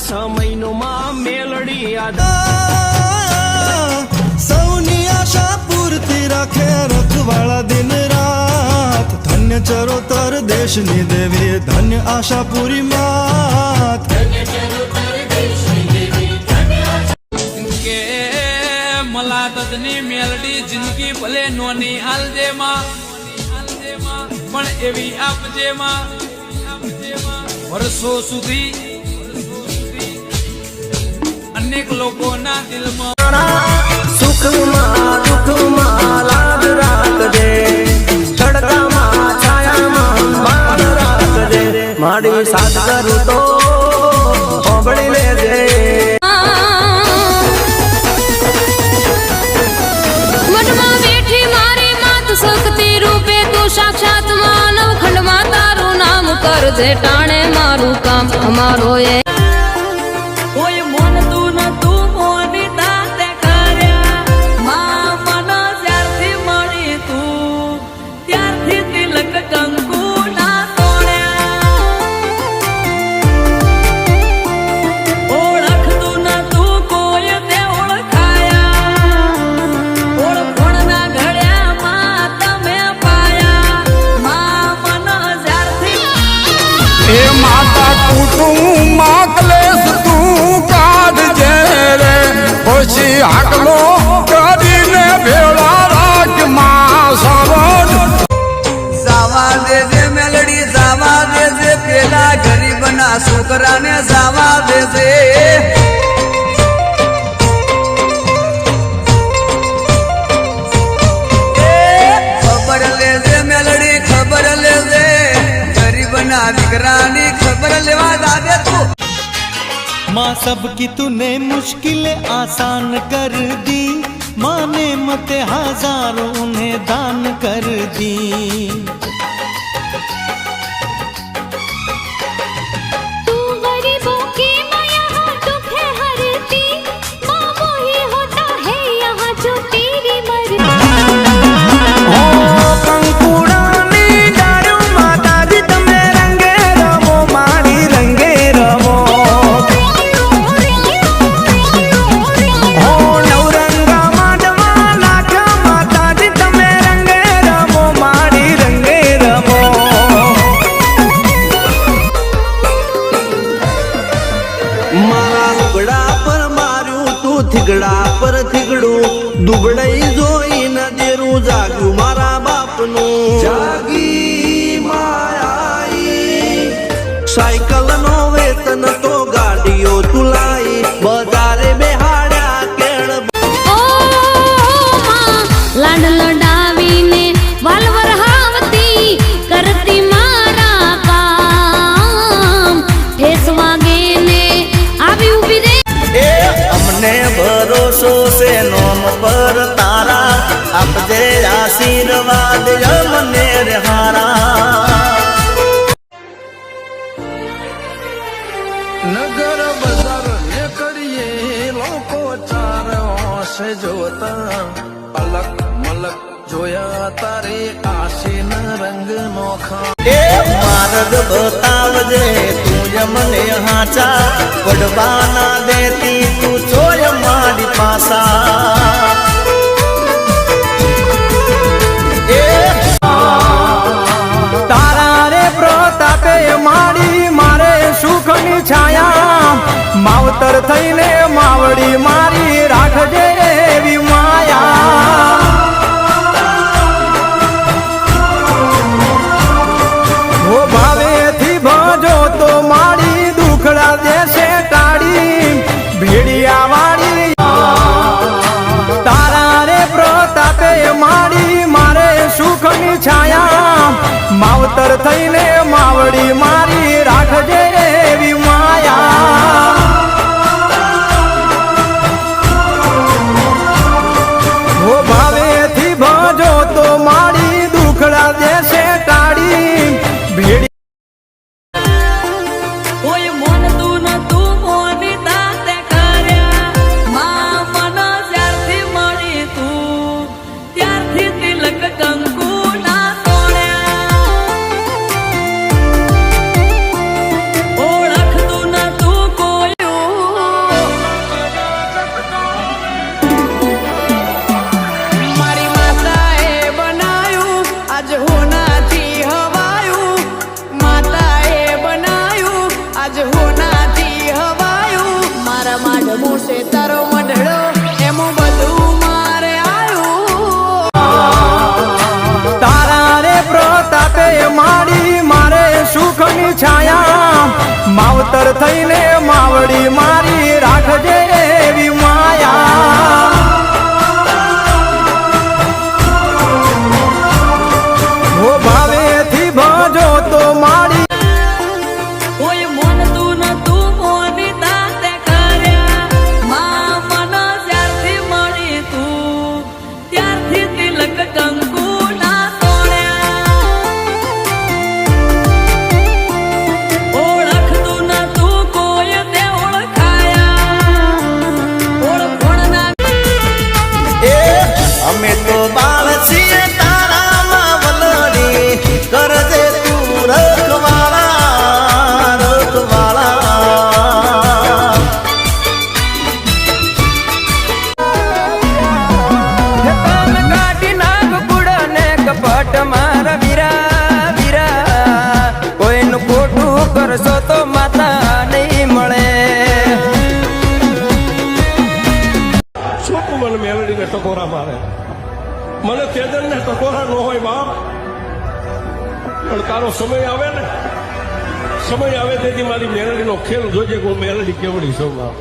સમયનો માં મેલડી સૌની આશા પૂરતી રાખે રખવાળા દિન રાત ધન્ય ચરોતર દેશની દેવી ધન્ય આશા પૂરી માત કે મલાતની મેલડી જિંદગી ભલે નોની હાલજે માં પણ એવી આપજે માં વર્ષો સુધી અનેક લોકોના દિલમાં સુખમાં દુઃખમાં લાગ રાખજે તડકામાં છાયામાં બાદ રાખજે મારી સાથ કરું તો સાંભળી લેજે મઠમાં બેઠી મારી માત શક્તિ રૂપે તું સાક્ષાત માનવ ખંડમાં તારું નામ કરજે ટાણે મારું કામ અમારો એ કોઈ મોનતું નતું મોની તાતે કર્યા માં મન જ્યારથી મળી તું ત્યારથી તિલક કંકુ ના તોડ્યા ઓળખતું નતું કોઈ તે ઓળખાયા ઓળખોણના ઘડ્યા માં તમે પાયા માં મન જ્યારથી એ માતા કુટુંબમાં ક્લેશ તું કાઢજે રે પછી હાકલો કરીને ભેળા રાખ માં સવડ જાવા દેજે મેલડી જાવા દેજે પેલા ગરીબના છોકરાને જાવા દેજે ખબર લેજે મેલડી ખબર લેજે ગરીબના દીકરાની ખબર લેવા જાજે તું माँ सबकी तूने मुश्किलें आसान कर दी माँ ने मत हजारों उन्हें दान कर दी तू गरीबों की माँ यहाँ दुख है हरती माँ वो ही होता है यहाँ जो तेरी मर्जी કંકુડાની ડાળું માતાજી તમે રંગે રમો મારી રંગે રમો નવરંગા માંડવા નાખ્યા માતાજી તમે રંગે રમો મારી રંગે રમો મારા લુગડા પર માર્યું તું થીગડા પર થીગડું દુબળાઈ જોઈ ન દેરું જાગ્યું મારા બાપનું જાગી માયાઈ સાયકલ નો વેતન તો ગાડીઓ તુલાઈ બજારે બેહાડ્યા કેળ ઓ માં લાડ લડાવીને વાલવર હાવતી કરતી મારા કામ ઠેસ વાગે ને આવી ઊભી રે એ અમને ભરોસો છે નોમ પર તારા આપજે આશીર્વાદ અમને રે હારા નગર બજાર ને કરીએ લોકો ચાર હોશે જોતા અલગ મલક જોયા તારે આશીન રંગ નોખા એ માર્ગ બતાવજે તું મને હાચા પડવાના દેતી તું જોય મારી પાસા એ તારા રે પ્રતાપે માડી મારે સુખની છાયા માવતર થઈને માવડી મારી રાખજે એવી માયા હો ભાવેથી ભજો તો માડી દુખડા દેશે ટાળી ભેડિયા વાળી તારા રે પ્રતાપે માડી મારે સુખની છાયા માવતર થઈને માવડી મારી રાખજે એવી માયા હો ભાવેથી ભજો તો માડી દુખડા દેશે ટાળી ભેડી કોઈ મોનતું નતું મોની તાતે કર્યા માં મન જ્યારથી મળી તું ત્યારથી તિલક કંકુ ના તોડ્યા તારો મઢડો એમાં બધું મારે આવ્યું. તારા રે પ્રતાપે માડી મારે સુખની છાયા માવતર થઈને માવડી મારી રાખજે એવી માયા. હો ભાવેથી ભજો તો માડી કોઈ મોનતું નતું મોની દાતે કર્યા. માં મને જ્યારથી મળી તું ત્યારથી તિલક કંકુ ના તોડ્યા. ઓળખતું નતું કોઈ તે ઓળખાયા. ઓળખણ ના એ અમે તો બાળ છીએ તારામાં વલડી કરજે તું રખવાળા રખવાળા. તમે કાઢી નાખ ગુડ ને કપટ મારા વીરા વીરા કોઈનું ખોટું કરશો તો માતા નહીં મળે. શું તું મને મેલડીને ટકોરા મારે? મને તેજનને ટકોરા ન હોય બાપ, પણ તારો સમય આવે ને, સમય આવે તેથી મારી મેલડીનો ખેલ જોજે કે હું મેલડી કેવડી છું બાપ.